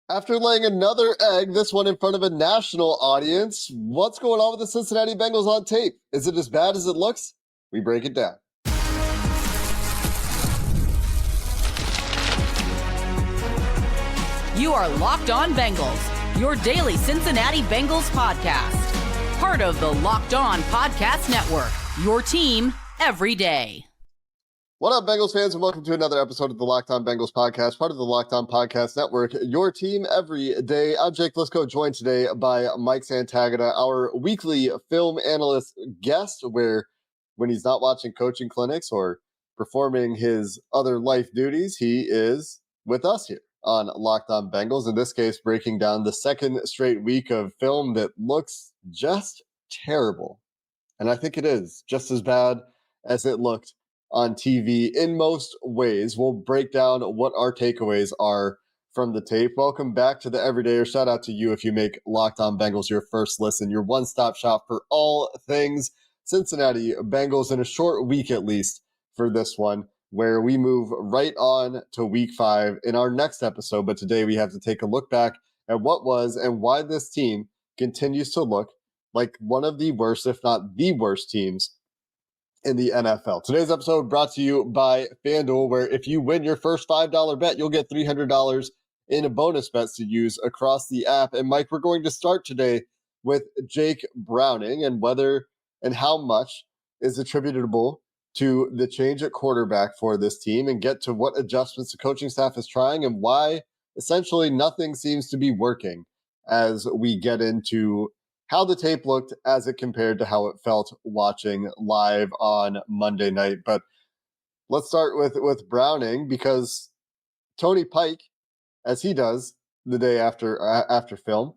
After laying another egg, this one in front of a national audience, what's going on with the Cincinnati Bengals on tape? Is it as bad as it looks? We break it down. You are Locked On Bengals, your daily Cincinnati Bengals podcast. Part of the Locked On Podcast Network, your team every day. What up, Bengals fans, and welcome to another episode of the Locked On Bengals podcast, part of the Locked On Podcast Network, your team every day. I'm Jake Liscow, joined today by Mike Santagata, our weekly film analyst guest, where when he's not watching coaching clinics or performing his other life duties, he is with us here on Locked On Bengals, in this case, breaking down the second straight week of film that looks just terrible. And I think it is just as bad as it looked on TV in most ways. We'll break down what our takeaways are from the tape. Welcome back to the Everydayer. Shout out to you if you make Locked On Bengals your first listen, your one-stop shop for all things Cincinnati Bengals, in a short week at least for this one, where we move right on to week 5 in our next episode. But today we have to take a look back at what was and why this team continues to look like one of the worst, if not the worst teams in the NFL. Today's episode brought to you by FanDuel, where if you win your first $5 bet, you'll get $300 in bonus bets to use across the app. And Mike, we're going to start today with Jake Browning and whether and how much is attributable to the change at quarterback for this team, and get to what adjustments the coaching staff is trying and why essentially nothing seems to be working as we get into how the tape looked as it compared to how it felt watching live on Monday night. But let's start with Browning, because Tony Pike, as he does the day after film,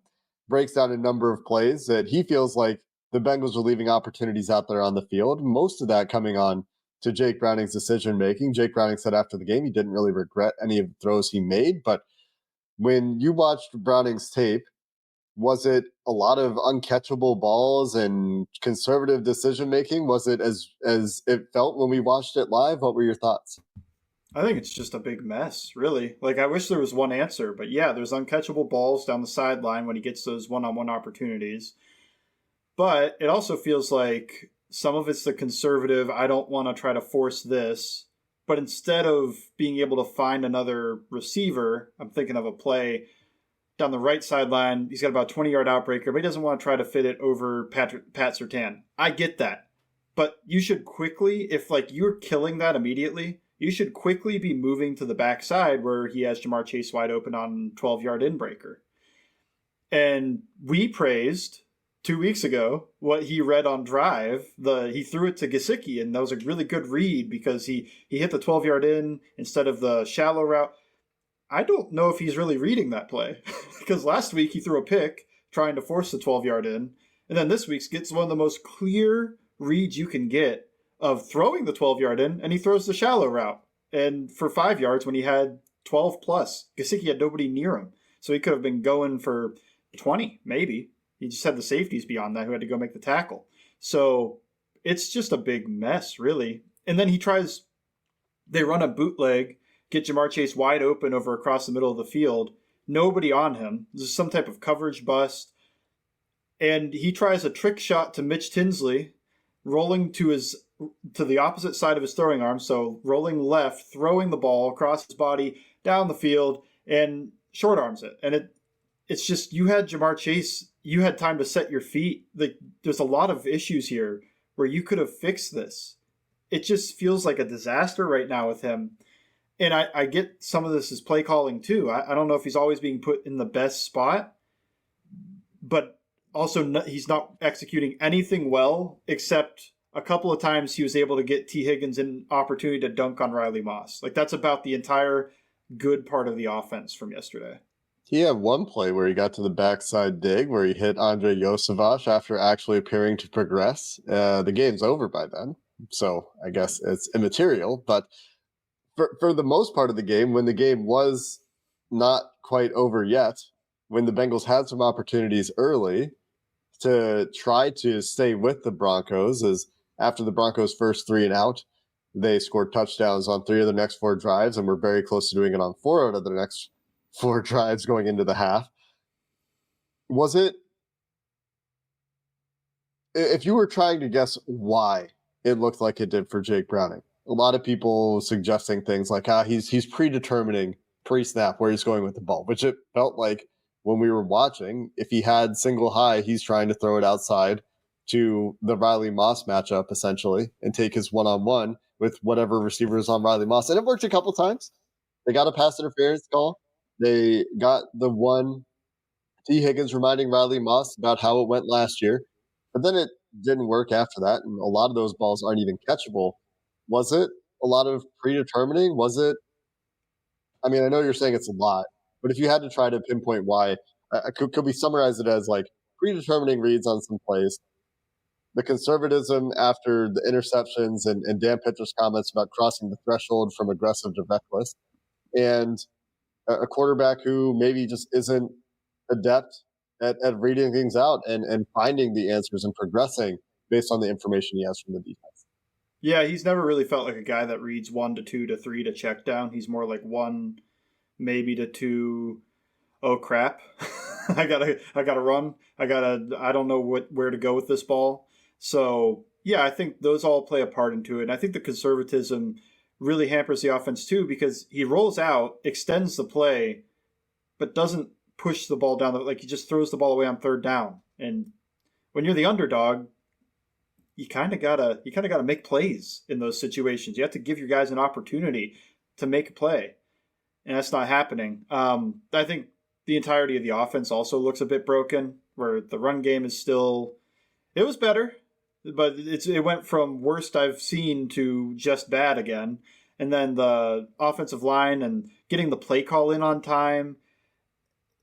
breaks down a number of plays that he feels like the Bengals are leaving opportunities out there on the field, most of that coming on to Jake Browning's decision-making. Jake Browning said after the game he didn't really regret any of the throws he made, but when you watched Browning's tape, was it a lot of uncatchable balls and conservative decision-making? Was it as it felt when we watched it live? What were your thoughts? I think it's just a big mess, really. Like, I wish there was one answer, but yeah, there's uncatchable balls down the sideline when he gets those one-on-one opportunities. But it also feels like some of it's the conservative, I don't want to try to force this. But instead of being able to find another receiver, I'm thinking of a play down the right sideline. He's got about a 20-yard outbreaker, but he doesn't want to try to fit it over Pat Surtain. I get that. But you should quickly, if like you're killing that immediately, you should quickly be moving to the backside where he has Ja'Marr Chase wide open on 12-yard inbreaker. And we praised 2 weeks ago what he read on drive. He threw it to Gesicki, and that was a really good read because he hit the 12-yard in instead of the shallow route. I don't know if he's really reading that play because last week he threw a pick trying to force the 12-yard in, and then this week's gets one of the most clear reads you can get of throwing the 12-yard in, and he throws the shallow route. And for 5 yards when he had 12 plus, Gesicki had nobody near him. So he could have been going for 20, maybe. He just had the safeties beyond that who had to go make the tackle. So it's just a big mess, really. And then they run a bootleg, get Ja'Marr Chase wide open over across the middle of the field. Nobody on him. This is some type of coverage bust. And he tries a trick shot to Mitch Tinsley, rolling to the opposite side of his throwing arm. So rolling left, throwing the ball across his body down the field, and short arms it. And it's just, you had Ja'Marr Chase, you had time to set your feet. There's a lot of issues here where you could have fixed this. It just feels like a disaster right now with him. And I get some of this is play calling too. I don't know if he's always being put in the best spot, but also he's not executing anything well, except a couple of times he was able to get T. Higgins an opportunity to dunk on Riley Moss. Like, that's about the entire good part of the offense from yesterday. He had one play where he got to the backside dig where he hit Andre Yosevach after actually appearing to progress. The game's over by then, so I guess it's immaterial, but for the most part of the game, when the game was not quite over yet, when the Bengals had some opportunities early to try to stay with the Broncos, as after the Broncos' first 3 and out, they scored touchdowns on 3 of the next 4 drives and were very close to doing it on 4 out of the next 4 drives going into the half. Was it, if you were trying to guess why it looked like it did for Jake Browning, a lot of people suggesting things like, he's predetermining pre-snap where he's going with the ball, which it felt like when we were watching, if he had single high, he's trying to throw it outside to the Riley Moss matchup, essentially, and take his one-on-one with whatever receiver is on Riley Moss. And it worked a couple times. They got a pass interference call. They got the one T. Higgins reminding Riley Moss about how it went last year. But then it didn't work after that, and a lot of those balls aren't even catchable. Was it a lot of predetermining? Was it? I mean, I know you're saying it's a lot, but if you had to try to pinpoint why, could we summarize it as like predetermining reads on some plays, the conservatism after the interceptions and Dan Pitcher's comments about crossing the threshold from aggressive to reckless, and a quarterback who maybe just isn't adept at reading things out and finding the answers and progressing based on the information he has from the defense. Yeah, he's never really felt like a guy that reads 1 to 2 to 3 to check down. He's more like 1 maybe to 2. Oh crap. I gotta run. I don't know where to go with this ball. So yeah, I think those all play a part into it. And I think the conservatism really hampers the offense too, because he rolls out, extends the play, but doesn't push the ball down. Like he just throws the ball away on third down. And when you're the underdog, you kind of gotta make plays in those situations. You have to give your guys an opportunity to make a play, and that's not happening. I think the entirety of the offense also looks a bit broken, where the run game is still, it was better, but it went from worst I've seen to just bad again. And then the offensive line and getting the play call in on time.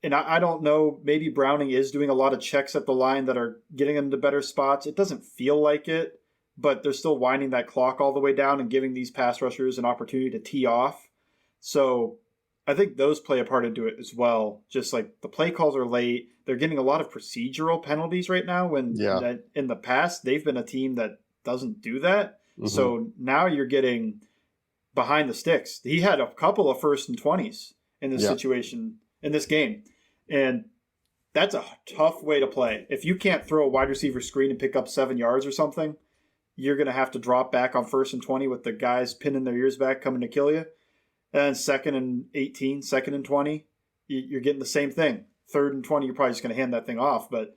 And I don't know, maybe Browning is doing a lot of checks at the line that are getting him to better spots. It doesn't feel like it, but they're still winding that clock all the way down and giving these pass rushers an opportunity to tee off. So I think those play a part into it as well. Just like the play calls are late. They're getting a lot of procedural penalties right now when in the past they've been a team that doesn't do that. Mm-hmm. So now you're getting behind the sticks. He had a couple of 1st and 20s in this situation, in this game. And that's a tough way to play. If you can't throw a wide receiver screen and pick up 7 yards or something, you're going to have to drop back on 1st and 20 with the guys pinning their ears back coming to kill you. And 2nd and 18, 2nd and 20, you're getting the same thing. 3rd and 20, you're probably just going to hand that thing off. But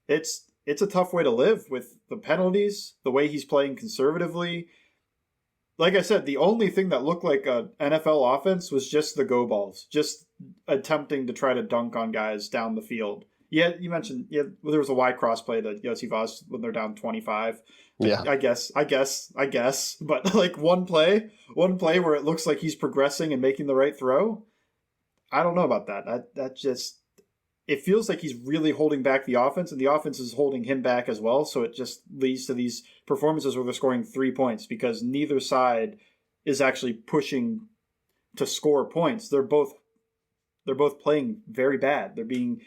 it's a tough way to live with the penalties, the way he's playing conservatively. Like I said, the only thing that looked like an NFL offense was just the go balls, just attempting to try to dunk on guys down the field. Yeah, you mentioned there was a Y cross play to Yossi Vaz when they're down 25. Yeah, I guess. But like one play where it looks like he's progressing and making the right throw. I don't know about that. That just, it feels like he's really holding back the offense, and the offense is holding him back as well. So it just leads to these performances where they're scoring 3 points because neither side is actually pushing to score points. They're both playing very bad. They're being.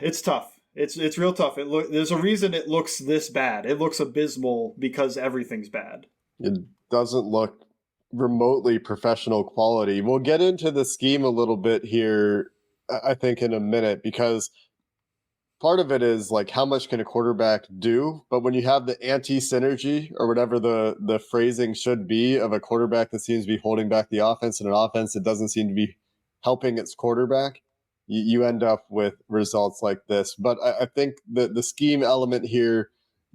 It's tough. It's real tough. There's a reason it looks this bad. It looks abysmal because everything's bad. It doesn't look remotely professional quality. We'll get into the scheme a little bit here, I think, in a minute, because part of it is like how much can a quarterback do? But when you have the anti-synergy or whatever the phrasing should be of a quarterback that seems to be holding back the offense and an offense that doesn't seem to be helping its quarterback, you end up with results like this. But I think the scheme element here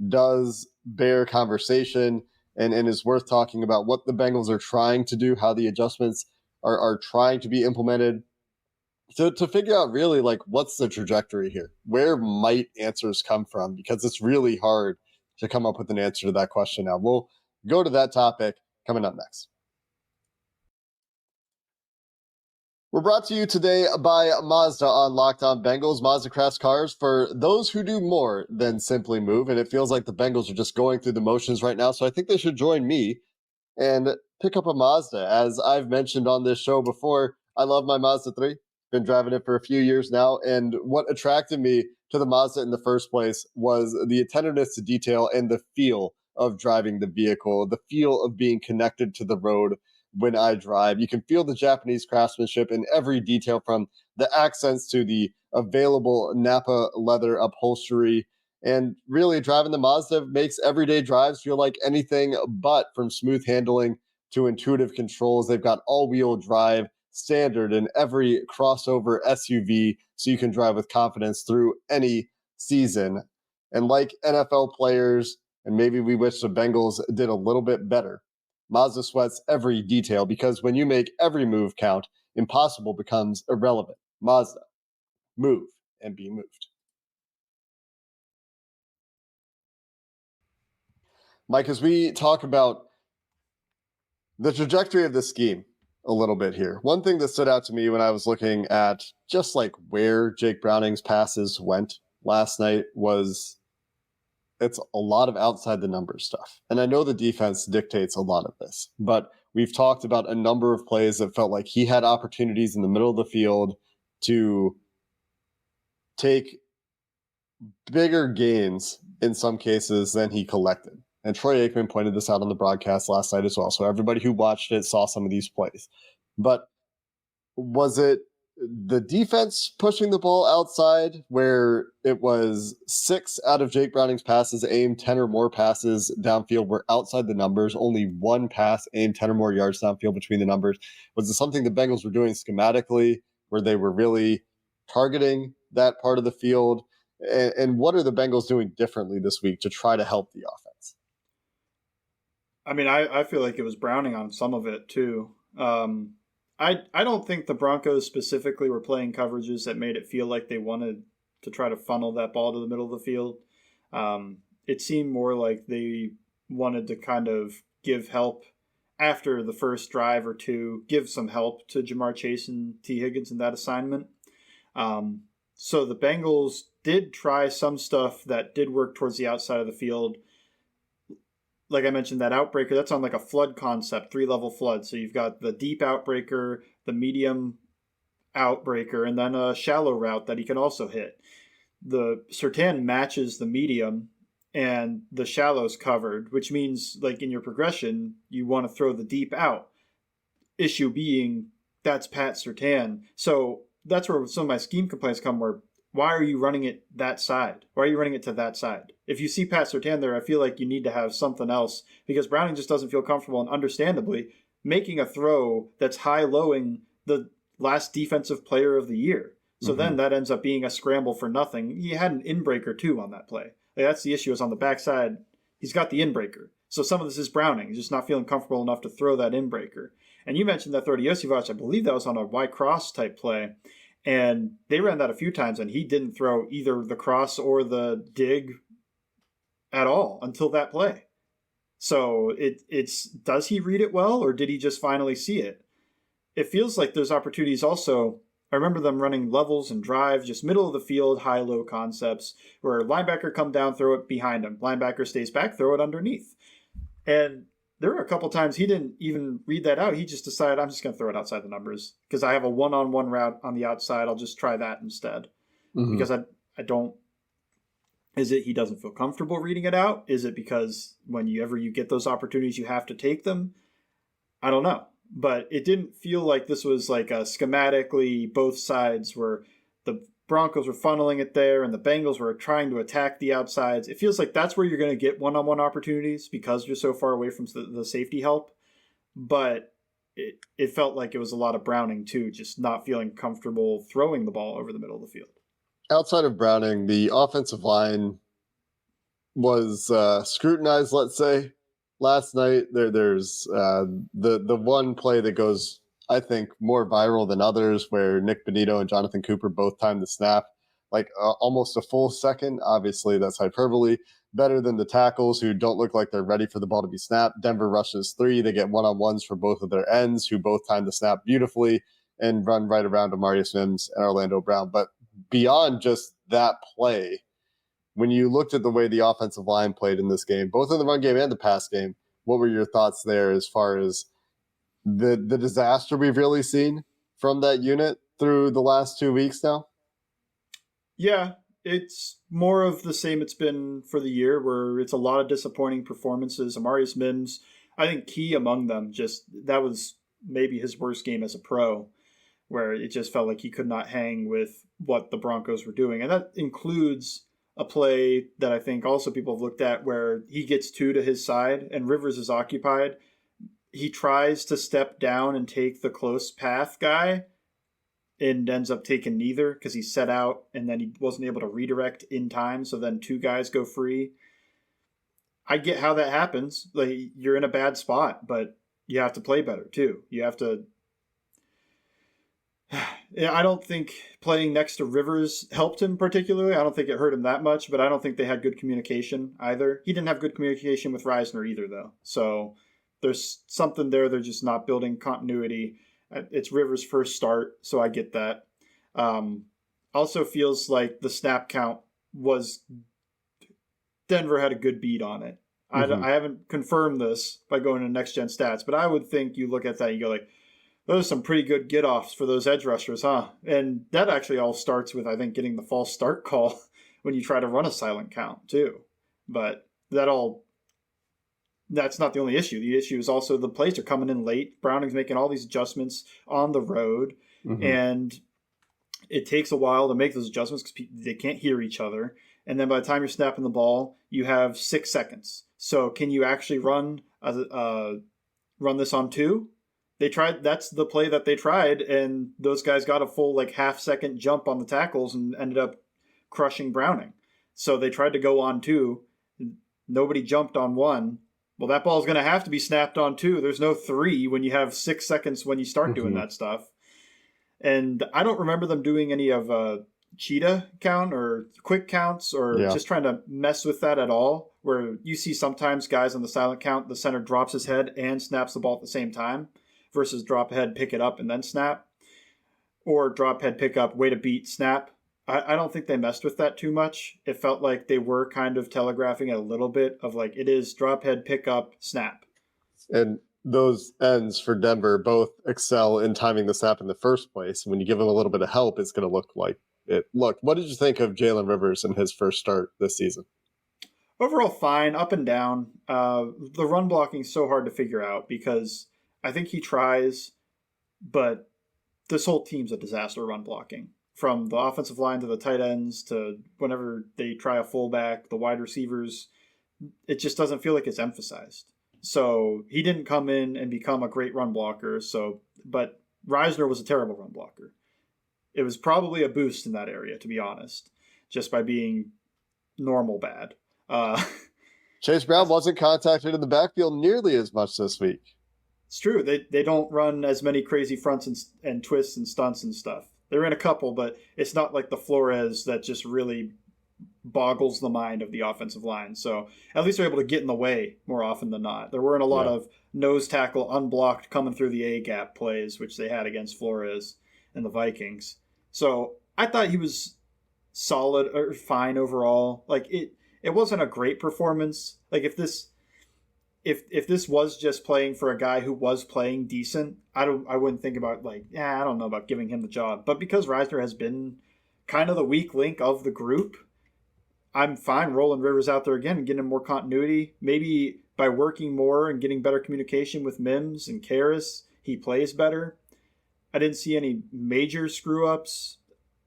does bear conversation and is worth talking about what the Bengals are trying to do, how the adjustments are trying to be implemented. To figure out really like what's the trajectory here? Where might answers come from? Because it's really hard to come up with an answer to that question now. We'll go to that topic coming up next. We're brought to you today by Mazda on Locked On Bengals. Mazda crafts cars for those who do more than simply move, and it feels like the Bengals are just going through the motions right now, so I think they should join me and pick up a Mazda. As I've mentioned on this show before, I love my Mazda 3. Been driving it for a few years now, and what attracted me to the Mazda in the first place was the attentiveness to detail and the feel of driving the vehicle, the feel of being connected to the road, when I drive. You can feel the Japanese craftsmanship in every detail, from the accents to the available Napa leather upholstery. And really, driving the Mazda makes everyday drives feel like anything but. From smooth handling to intuitive controls, they've got all-wheel drive standard in every crossover SUV, so you can drive with confidence through any season. And like NFL players, and maybe we wish the Bengals did a little bit better, Mazda sweats every detail, because when you make every move count, impossible becomes irrelevant. Mazda, move and be moved. Mike, as we talk about the trajectory of the scheme a little bit here, one thing that stood out to me when I was looking at just like where Jake Browning's passes went last night was it's a lot of outside the numbers stuff. And I know the defense dictates a lot of this, but we've talked about a number of plays that felt like he had opportunities in the middle of the field to take bigger gains in some cases than he collected. And Troy Aikman pointed this out on the broadcast last night as well. So everybody who watched it saw some of these plays. But was it the defense pushing the ball outside, where it was 6 out of Jake Browning's passes aimed 10 or more passes downfield were outside the numbers, only 1 pass aimed 10 or more yards downfield between the numbers? Was it something the Bengals were doing schematically, where they were really targeting that part of the field? And what are the Bengals doing differently this week to try to help the offense? I mean, I feel like it was Browning on some of it too. I don't think the Broncos specifically were playing coverages that made it feel like they wanted to try to funnel that ball to the middle of the field. It seemed more like they wanted to kind of give help after the first drive or two, give some help to Jamar Chase and T. Higgins in that assignment. So the Bengals did try some stuff that did work towards the outside of the field. Like I mentioned, that outbreaker, that's on like a flood concept, 3-level flood. So you've got the deep outbreaker, the medium outbreaker, and then a shallow route that he can also hit. The Surtain matches the medium, and the shallow's covered, which means like in your progression, you want to throw the deep out. Issue being, that's Pat Surtain. So that's where some of my scheme complaints come, where why are you running it that side? Why are you running it to that side? If you see Pat Surtain there, I feel like you need to have something else, because Browning just doesn't feel comfortable, and understandably, making a throw that's high-lowing the last defensive player of the year. So then that ends up being a scramble for nothing. He had an inbreaker too on that play. Like, that's the issue, is on the backside, he's got the inbreaker. So some of this is Browning. He's just not feeling comfortable enough to throw that inbreaker. And you mentioned that throw to Josivach. I believe that was on a Y cross type play. And they ran that a few times, and he didn't throw either the cross or the dig at all until that play. So it's does he read it well, or did he just finally see it? It feels like there's opportunities also. I remember them running levels and drive, just middle of the field, high-low concepts, where linebacker come down, throw it behind him. Linebacker stays back, throw it underneath. And there were a couple times he didn't even read that out. He just decided, I'm just going to throw it outside the numbers because I have a one-on-one route on the outside. I'll just try that instead. Because I don't... Is it he doesn't feel comfortable reading it out? Is it because whenever you get those opportunities, you have to take them? I don't know. But it didn't feel like this was like a schematically both sides where the Broncos were funneling it there and the Bengals were trying to attack the outsides. It feels like that's where you're going to get one-on-one opportunities because you're so far away from the safety help. But it felt like it was a lot of Browning too, just not feeling comfortable throwing the ball over the middle of the field. Outside of Browning, the offensive line was scrutinized, let's say. Last night, there's the one play that goes, I think, more viral than others, where Nick Benito and Jonathan Cooper both timed the snap, like almost a full second. Obviously, that's hyperbole. Better than the tackles, who don't look like they're ready for the ball to be snapped. Denver rushes 3. They get one-on-ones for both of their ends, who both time the snap beautifully and run right around Amarius Mims and Orlando Brown. But beyond just that play, when you looked at the way the offensive line played in this game, both in the run game and the pass game, what were your thoughts there as far as the disaster we've really seen from that unit through the last 2 weeks now? Yeah, it's more of the same it's been for the year, where it's a lot of disappointing performances. Amarius Mims, I think key among them, just that was maybe his worst game as a pro, where it just felt like he could not hang with what the Broncos were doing. And that includes a play that I think also people have looked at where he gets two to his side and Rivers is occupied. He tries to step down and take the close path guy and ends up taking neither because he set out and then he wasn't able to redirect in time. So then two guys go free. I get how that happens. Like, you're in a bad spot, but you have to play better too. You have to. I don't think playing next to Rivers helped him particularly. I don't think it hurt him that much, but I don't think they had good communication either. He didn't have good communication with Reisner either, though. So there's something there. They're just not building continuity. It's Rivers' first start, so I get that. Also feels like the snap count was Denver had a good beat on it. I haven't confirmed this by going to next gen stats, but I would think you look at that and you go like, those are some pretty good get-offs for those edge rushers, huh? And that actually all starts with, I think, getting the false start call when you try to run a silent count, too. But that's not the only issue. The issue is also the plays are coming in late. Browning's making all these adjustments on the road, and it takes a while to make those adjustments because they can't hear each other. And then by the time you're snapping the ball, you have 6 seconds. So can you actually run this on 2? They tried. That's the play that they tried, and those guys got a full half-second jump on the tackles and ended up crushing Browning. So they tried to go on 2. Nobody jumped on 1. Well, that ball is going to have to be snapped on 2. There's no 3 when you have 6 seconds when you start doing that stuff. And I don't remember them doing any of cheetah count or quick counts or just trying to mess with that at all, where you see sometimes guys on the silent count, the center drops his head and snaps the ball at the same time versus drop head, pick it up, and then snap. Or drop head, pick up, wait a beat, snap. I don't think they messed with that too much. It felt like they were kind of telegraphing it a little bit of it is drop head, pick up, snap. And those ends for Denver both excel in timing the snap in the first place. When you give them a little bit of help, it's going to look like it looked. What did you think of Jalen Rivers in his first start this season? Overall, fine, up and down. The run blocking is so hard to figure out because I think he tries, but this whole team's a disaster run blocking. From the offensive line to the tight ends to whenever they try a fullback, the wide receivers, it just doesn't feel like it's emphasized. So he didn't come in and become a great run blocker. But Reisner was a terrible run blocker. It was probably a boost in that area, to be honest, just by being normal bad. Chase Brown wasn't contacted in the backfield nearly as much this week. It's true. They don't run as many crazy fronts and twists and stunts and stuff. They're in a couple, but it's not like the Flores that just really boggles the mind of the offensive line. So at least they're able to get in the way more often than not. There weren't a lot of nose tackle unblocked coming through the A-gap plays, which they had against Flores and the Vikings. So I thought he was solid or fine overall. It wasn't a great performance. If this was just playing for a guy who was playing decent, I wouldn't think about I don't know about giving him the job. But because Reisner has been kind of the weak link of the group, I'm fine rolling Rivers out there again and getting him more continuity. Maybe by working more and getting better communication with Mims and Karras, he plays better. I didn't see any major screw-ups.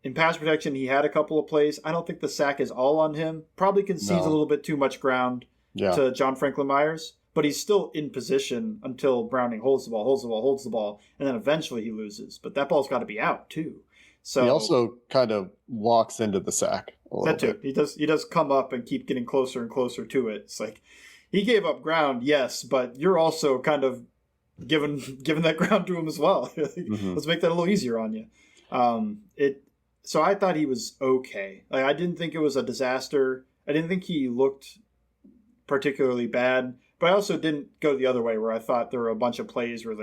In pass protection, he had a couple of plays. I don't think the sack is all on him. Probably concedes a little bit too much ground to John Franklin Myers. But he's still in position until Browning holds the ball, and then eventually he loses. But that ball's got to be out, too. So he also kind of walks into the sack a little bit. He does come up and keep getting closer and closer to it. It's like he gave up ground, yes, but you're also kind of giving that ground to him as well. Let's make that a little easier on you. So I thought he was okay. I didn't think it was a disaster. I didn't think he looked particularly bad. But I also didn't go the other way where I thought there were a bunch of plays where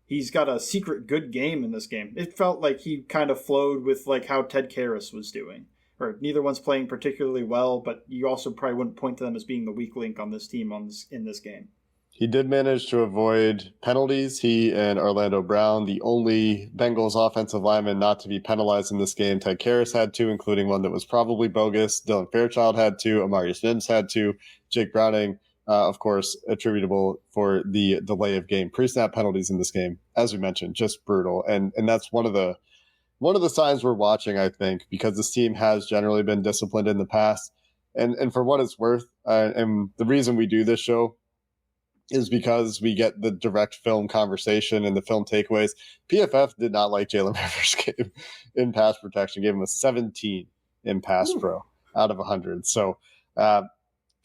he's got a secret good game in this game. It felt like he kind of flowed with how Ted Karras was doing. Or neither one's playing particularly well, but you also probably wouldn't point to them as being the weak link on this team in this game. He did manage to avoid penalties. He and Orlando Brown, the only Bengals offensive lineman not to be penalized in this game. Ted Karras had 2, including one that was probably bogus. Dylan Fairchild had 2. Amarius Mims had 2. Jake Browning of course, attributable for the delay of game. Pre-snap penalties in this game, as we mentioned, just brutal. And that's one of the signs we're watching, I think, because this team has generally been disciplined in the past. And for what it's worth, and the reason we do this show is because we get the direct film conversation and the film takeaways. PFF did not like Jalen Rivers' game in pass protection, gave him a 17 in pass pro out of 100. So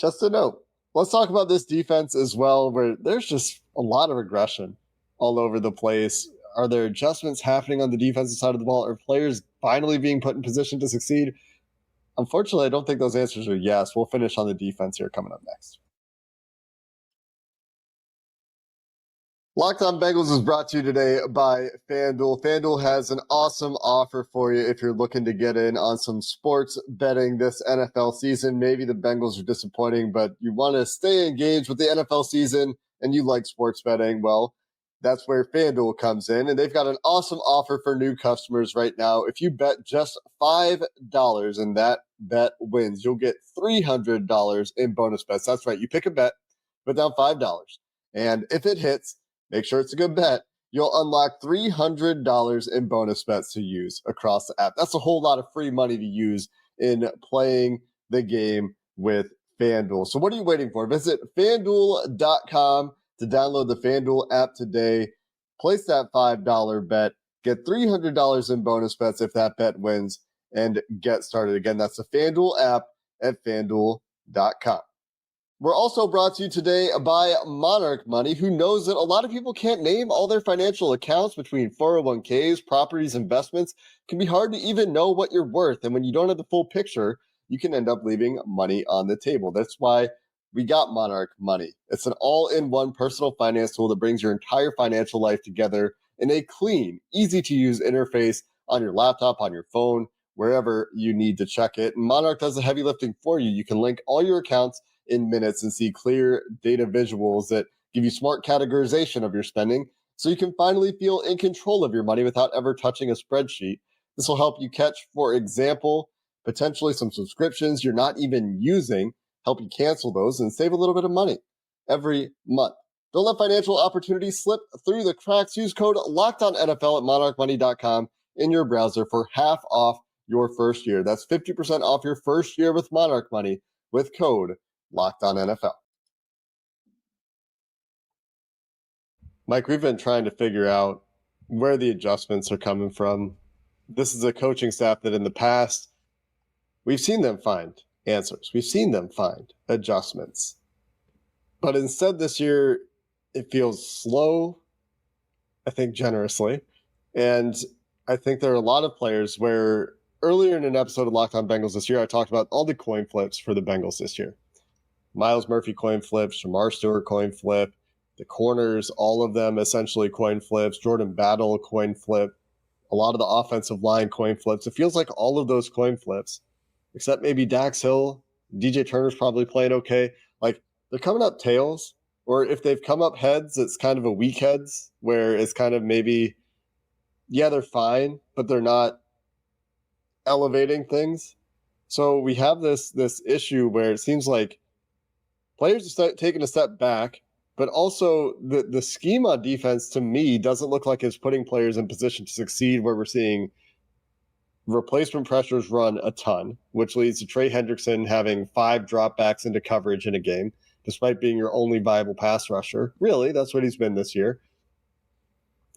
just a note. Let's talk about this defense as well, where there's just a lot of aggression all over the place. Are there adjustments happening on the defensive side of the ball? Are players finally being put in position to succeed? Unfortunately, I don't think those answers are yes. We'll finish on the defense here coming up next. Locked On Bengals is brought to you today by FanDuel. FanDuel has an awesome offer for you if you're looking to get in on some sports betting this NFL season. Maybe the Bengals are disappointing, but you want to stay engaged with the NFL season and you like sports betting. Well, that's where FanDuel comes in, and they've got an awesome offer for new customers right now. If you bet just $5 and that bet wins, you'll get $300 in bonus bets. That's right. You pick a bet, put down $5, and if it hits, make sure it's a good bet, you'll unlock $300 in bonus bets to use across the app. That's a whole lot of free money to use in playing the game with FanDuel. So what are you waiting for? Visit FanDuel.com to download the FanDuel app today. Place that $5 bet. Get $300 in bonus bets if that bet wins, and get started. Again, that's the FanDuel app at FanDuel.com. We're also brought to you today by Monarch Money, who knows that a lot of people can't name all their financial accounts between 401ks, properties, investments. It can be hard to even know what you're worth. And when you don't have the full picture, you can end up leaving money on the table. That's why we got Monarch Money. It's an all-in-one personal finance tool that brings your entire financial life together in a clean, easy-to-use interface on your laptop, on your phone, wherever you need to check it. And Monarch does the heavy lifting for you. You can link all your accounts in minutes and see clear data visuals that give you smart categorization of your spending, so you can finally feel in control of your money without ever touching a spreadsheet. This will help you catch, for example, potentially some subscriptions you're not even using, help you cancel those and save a little bit of money every month. Don't let financial opportunities slip through the cracks. Use code LOCKEDONNFL at monarchmoney.com in your browser for half off your first year. That's 50% off your first year with Monarch Money with code Locked On NFL. Mike, we've been trying to figure out where the adjustments are coming from. This is a coaching staff that in the past, we've seen them find answers. We've seen them find adjustments. But instead this year, it feels slow, I think generously. And I think there are a lot of players where earlier in an episode of Locked On Bengals this year, I talked about all the coin flips for the Bengals this year. Myles Murphy coin flip, Shamar Stewart coin flip, the corners, all of them essentially coin flips, Jordan Battle coin flip, a lot of the offensive line coin flips. It feels like all of those coin flips, except maybe Dax Hill, DJ Turner's probably playing okay. Like, they're coming up tails, or if they've come up heads, it's kind of a weak heads, where it's kind of maybe, yeah, they're fine, but they're not elevating things. So we have this issue where it seems like players are taking a step back, but also the scheme on defense, to me, doesn't look like it's putting players in position to succeed, where we're seeing replacement pressures run a ton, which leads to Trey Hendrickson having 5 dropbacks into coverage in a game, despite being your only viable pass rusher. Really, that's what he's been this year.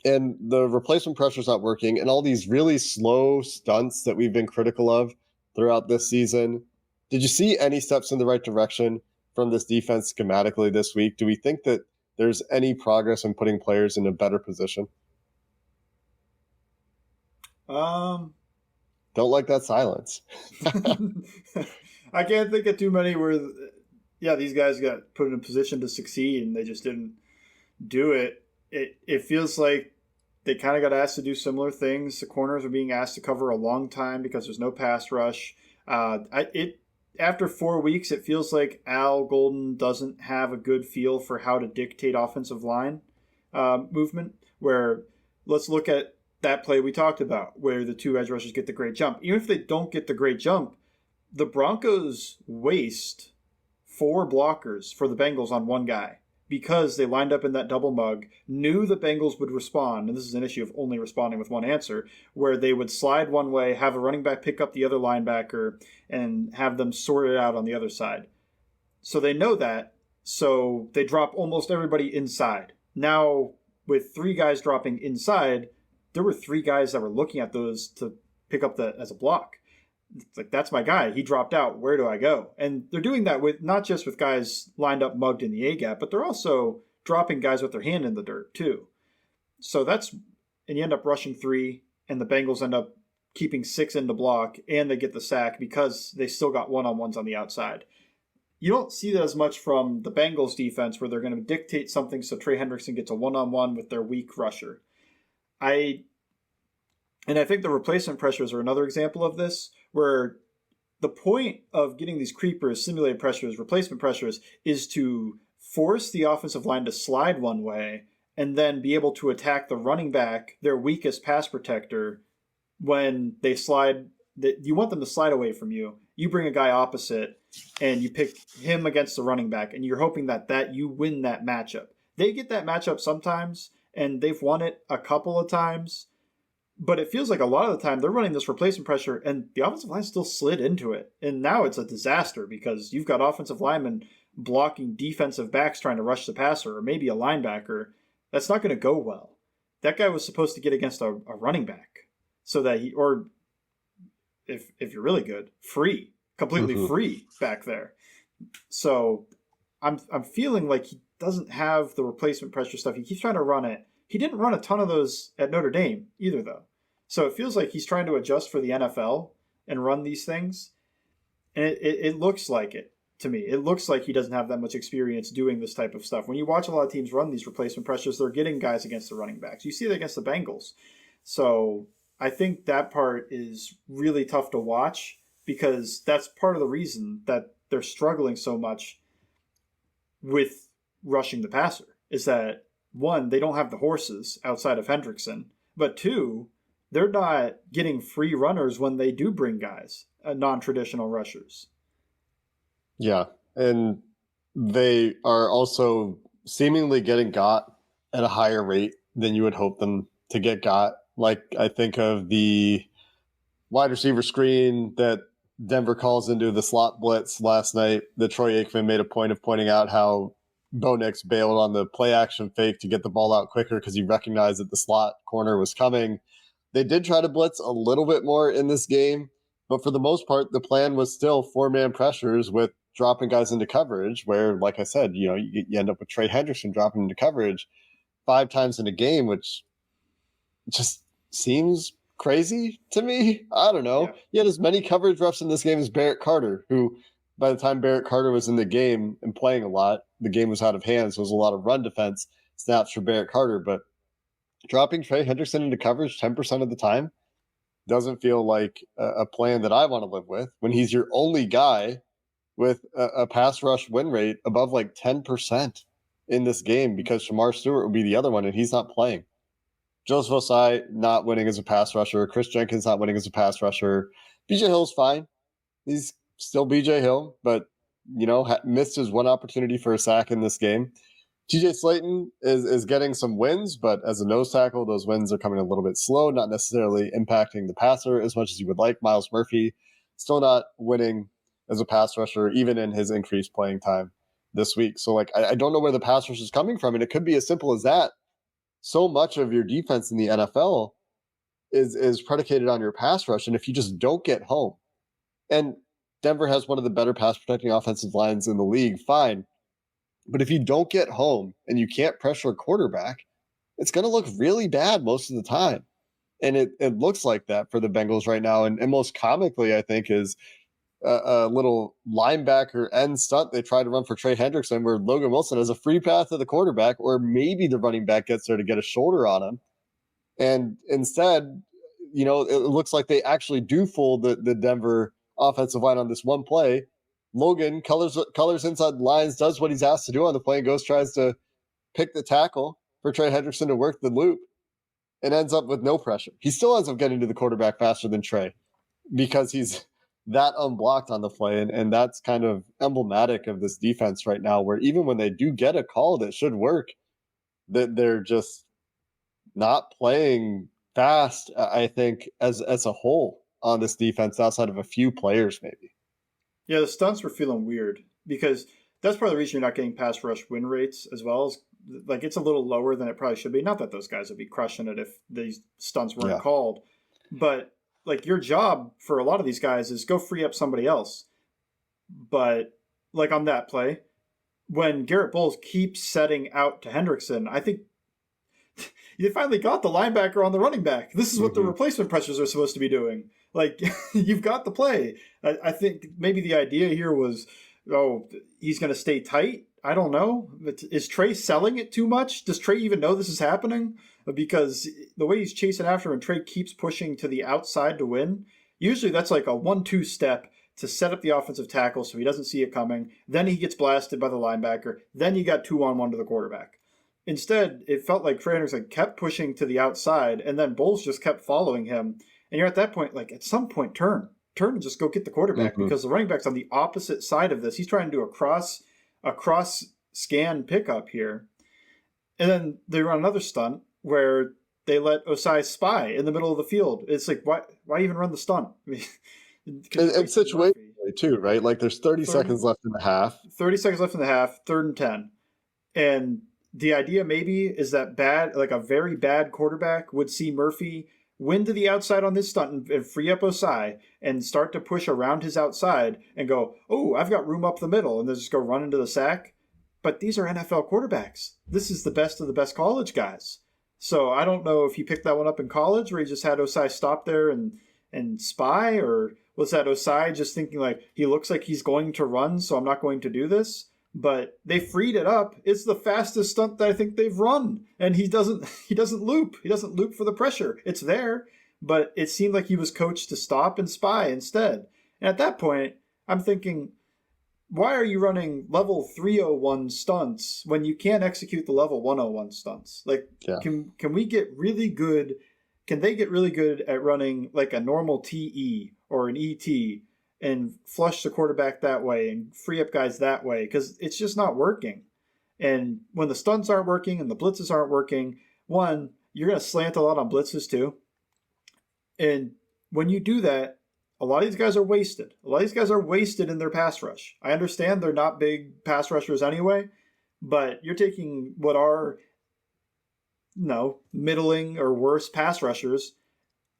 And the replacement pressure's not working, and all these really slow stunts that we've been critical of throughout this season. Did you see any steps in the right direction from this defense schematically this week? Do we think that there's any progress in putting players in a better position? Don't like that silence. I can't think of too many where, yeah, these guys got put in a position to succeed and they just didn't do it. It feels like they kind of got asked to do similar things. The corners are being asked to cover a long time because there's no pass rush. After 4 weeks, it feels like Al Golden doesn't have a good feel for how to dictate offensive line movement, where let's look at that play we talked about, where the 2 edge rushers get the great jump. Even if they don't get the great jump, the Broncos waste 4 blockers for the Bengals on one guy because they lined up in that double mug, knew the Bengals would respond, and this is an issue of only responding with one answer, where they would slide one way, have a running back pick up the other linebacker, and have them sort it out on the other side. So they know that, so they drop almost everybody inside. Now, with 3 guys dropping inside, there were 3 guys that were looking at those to pick up as a block. It's like, that's my guy. He dropped out. Where do I go? And they're doing that with not just with guys lined up mugged in the A gap, but they're also dropping guys with their hand in the dirt too. So and you end up rushing 3, and the Bengals end up keeping 6 in the block, and they get the sack because they still got one-on-ones on the outside. You don't see that as much from the Bengals defense, where they're going to dictate something so Trey Hendrickson gets a one-on-one with their weak rusher. I think the replacement pressures are another example of this, where the point of getting these creepers, simulated pressures, replacement pressures, is to force the offensive line to slide one way and then be able to attack the running back, their weakest pass protector, when they slide. You want them to slide away from you. You bring a guy opposite and you pick him against the running back, and you're hoping that you win that matchup. They get that matchup sometimes, and they've won it a couple of times. But it feels like a lot of the time they're running this replacement pressure, and the offensive line still slid into it. And now it's a disaster because you've got offensive linemen blocking defensive backs trying to rush the passer, or maybe a linebacker. That's not going to go well. That guy was supposed to get against a running back so that or if you're really good, completely free back there. So I'm feeling like he doesn't have the replacement pressure stuff. He keeps trying to run it. He didn't run a ton of those at Notre Dame either, though. So it feels like he's trying to adjust for the NFL and run these things. And it looks like it to me. It looks like he doesn't have that much experience doing this type of stuff. When you watch a lot of teams run these replacement pressures, they're getting guys against the running backs. You see it against the Bengals. So I think that part is really tough to watch, because that's part of the reason that they're struggling so much with rushing the passer, is that, 1, they don't have the horses outside of Hendrickson, but 2, they're not getting free runners when they do bring guys, non-traditional rushers. Yeah, and they are also seemingly getting got at a higher rate than you would hope them to get got. Like, I think of the wide receiver screen that Denver calls into the slot blitz last night, that Troy Aikman made a point of pointing out how Bo Nix bailed on the play action fake to get the ball out quicker because he recognized that the slot corner was coming. They did try to blitz a little bit more in this game, but for the most part, the plan was still 4-man pressures with dropping guys into coverage, where, like I said, you end up with Trey Hendrickson dropping into coverage 5 times in a game, which just seems crazy to me. I don't know. Yeah. He had as many coverage reps in this game as Barrett Carter, who, by the time Barrett Carter was in the game and playing a lot, the game was out of hand, so it was a lot of run defense snaps for Barrett Carter. But dropping Trey Hendrickson into coverage 10% of the time doesn't feel like a plan that I want to live with, when he's your only guy with a pass rush win rate above like 10% in this game, because Shamar Stewart will be the other one, and he's not playing. Joseph Osai not winning as a pass rusher. Chris Jenkins not winning as a pass rusher. BJ Hill's fine. He's still BJ Hill, but, missed his one opportunity for a sack in this game. TJ Slayton is getting some wins, but as a nose tackle, those wins are coming a little bit slow, not necessarily impacting the passer as much as you would like. Miles Murphy still not winning as a pass rusher, even in his increased playing time this week. So, I don't know where the pass rush is coming from, and it could be as simple as that. So much of your defense in the NFL is predicated on your pass rush, and if you just don't get home, and Denver has one of the better pass protecting offensive lines in the league, fine. But if you don't get home and you can't pressure a quarterback, it's going to look really bad most of the time. And it looks like that for the Bengals right now. And most comically, I think, is a little linebacker end stunt they tried to run for Trey Hendrickson, where Logan Wilson has a free path to the quarterback, or maybe the running back gets there to get a shoulder on him. And instead, it looks like they actually do fool the Denver offensive line on this one play. Logan colors inside the lines, does what he's asked to do on the play, and tries to pick the tackle for Trey Hendrickson to work the loop, and ends up with no pressure. He still ends up getting to the quarterback faster than Trey, because he's that unblocked on the play. And that's kind of emblematic of this defense right now, where even when they do get a call that should work, that they're just not playing fast, I think, as a whole on this defense, outside of a few players, maybe. Yeah, the stunts were feeling weird because that's part of the reason you're not getting pass rush win rates as well. As, like, it's a little lower than it probably should be. Not that those guys would be crushing it if these stunts weren't called, but like your job for a lot of these guys is go free up somebody else. But like on that play, when Garrett Bowles keeps setting out to Hendrickson, I think you finally got the linebacker on the running back. This is what the replacement pressures are supposed to be doing. Like, you've got the play. I think maybe the idea here was, oh, he's going to stay tight. I don't know. Is Trey selling it too much? Does Trey even know this is happening? Because the way he's chasing after him and Trey keeps pushing to the outside to win, usually that's like a 1-2 step to set up the offensive tackle so he doesn't see it coming. Then he gets blasted by the linebacker. Then you got 2-on-1 to the quarterback. Instead, it felt like Trey Hendrickson kept pushing to the outside, and then Bowles just kept following him. And you're at that point, like, at some point, turn and just go get the quarterback, because the running back's on the opposite side of this. He's trying to do a cross scan pickup here. And then they run another stunt where they let Osai spy in the middle of the field. It's like, why even run the stunt? I mean, and situationally too, right? Like, there's 30 seconds left in the half. 30 seconds left in the half, 3rd and 10. And the idea maybe is that a very bad quarterback would see Murphy win to the outside on this stunt and free up Osai and start to push around his outside and go, oh, I've got room up the middle, and then just go run into the sack. But these are NFL quarterbacks. This is the best of the best college guys. So I don't know if he picked that one up in college where he just had Osai stop there and spy, or was that Osai just thinking like, he looks like he's going to run, so I'm not going to do this? But they freed it up. It's the fastest stunt that I think they've run. And he doesn't loop. He doesn't loop for the pressure. It's there, but it seemed like he was coached to stop and spy instead. And at that point, I'm thinking, why are you running level 301 stunts when you can't execute the level 101 stunts? Like, can we get really good? Can they get really good at running like a normal TE or an ET and flush the quarterback that way and free up guys that way? Because it's just not working. And when the stunts aren't working and the blitzes aren't working, one, you're going to slant a lot on blitzes too. And when you do that, a lot of these guys are wasted. A lot of these guys are wasted in their pass rush. I understand they're not big pass rushers anyway, but you're taking what are, middling or worse pass rushers,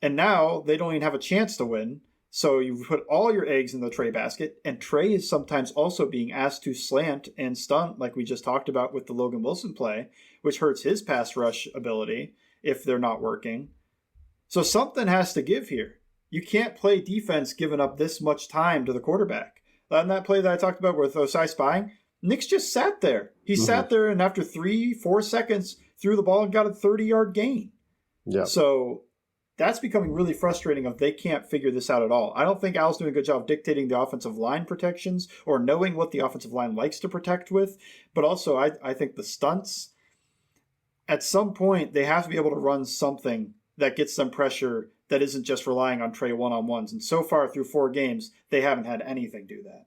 and now they don't even have a chance to win. So you put all your eggs in the Trey basket, and Trey is sometimes also being asked to slant and stunt, like we just talked about with the Logan Wilson play, which hurts his pass rush ability if they're not working. So something has to give here. You can't play defense giving up this much time to the quarterback. On that play that I talked about with Osai spying, Nick's just sat there. He sat there, and after 3-4 seconds, threw the ball and got a 30-yard gain. Yeah. So that's becoming really frustrating if they can't figure this out at all. I don't think Al's doing a good job of dictating the offensive line protections or knowing what the offensive line likes to protect with. But also, I think the stunts, at some point, they have to be able to run something that gets them pressure that isn't just relying on Trey one-on-ones. And so far through 4 games, they haven't had anything do that.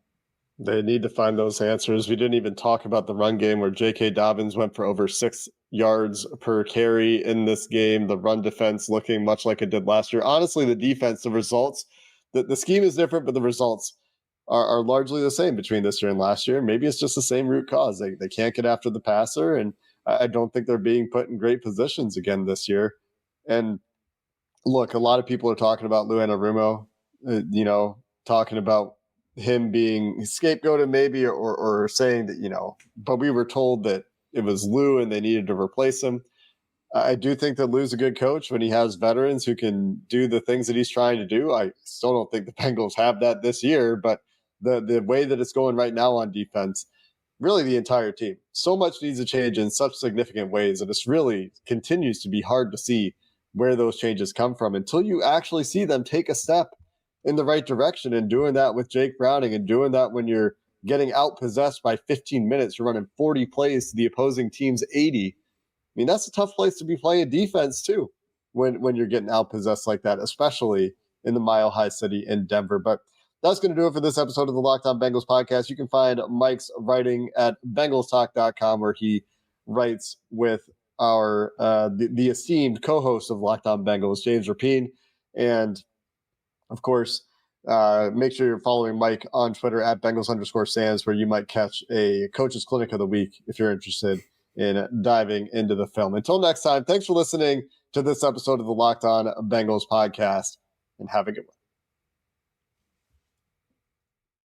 They need to find those answers. We didn't even talk about the run game where J.K. Dobbins went for over 6 yards per carry in this game. The run defense looking much like it did last year. Honestly, the defense, the results, the scheme is different, but the results are largely the same between this year and last year. Maybe it's just the same root cause. They can't get after the passer, and I don't think they're being put in great positions again this year. And look, a lot of people are talking about Lou Anarumo, talking about him being scapegoated maybe, or saying that, but we were told that it was Lou and they needed to replace him. I do think that Lou's a good coach when he has veterans who can do the things that he's trying to do. I still don't think the Bengals have that this year, but the way that it's going right now on defense, really the entire team, so much needs to change in such significant ways that it's really continues to be hard to see where those changes come from until you actually see them take a step in the right direction. And doing that with Jake Browning, and doing that when you're getting outpossessed by 15 minutes, you're running 40 plays to the opposing team's 80. I mean, that's a tough place to be playing defense too, when you're getting outpossessed like that, especially in the Mile High City in Denver. But that's going to do it for this episode of the Locked On Bengals podcast. You can find Mike's writing at bengalstalk.com, where he writes with our the esteemed co-host of Locked On Bengals, James Rapine. And of course, make sure you're following Mike on Twitter at Bengals_Sands, where you might catch a coach's clinic of the week if you're interested in diving into the film. Until next time, thanks for listening to this episode of the Locked On Bengals podcast, and have a good one.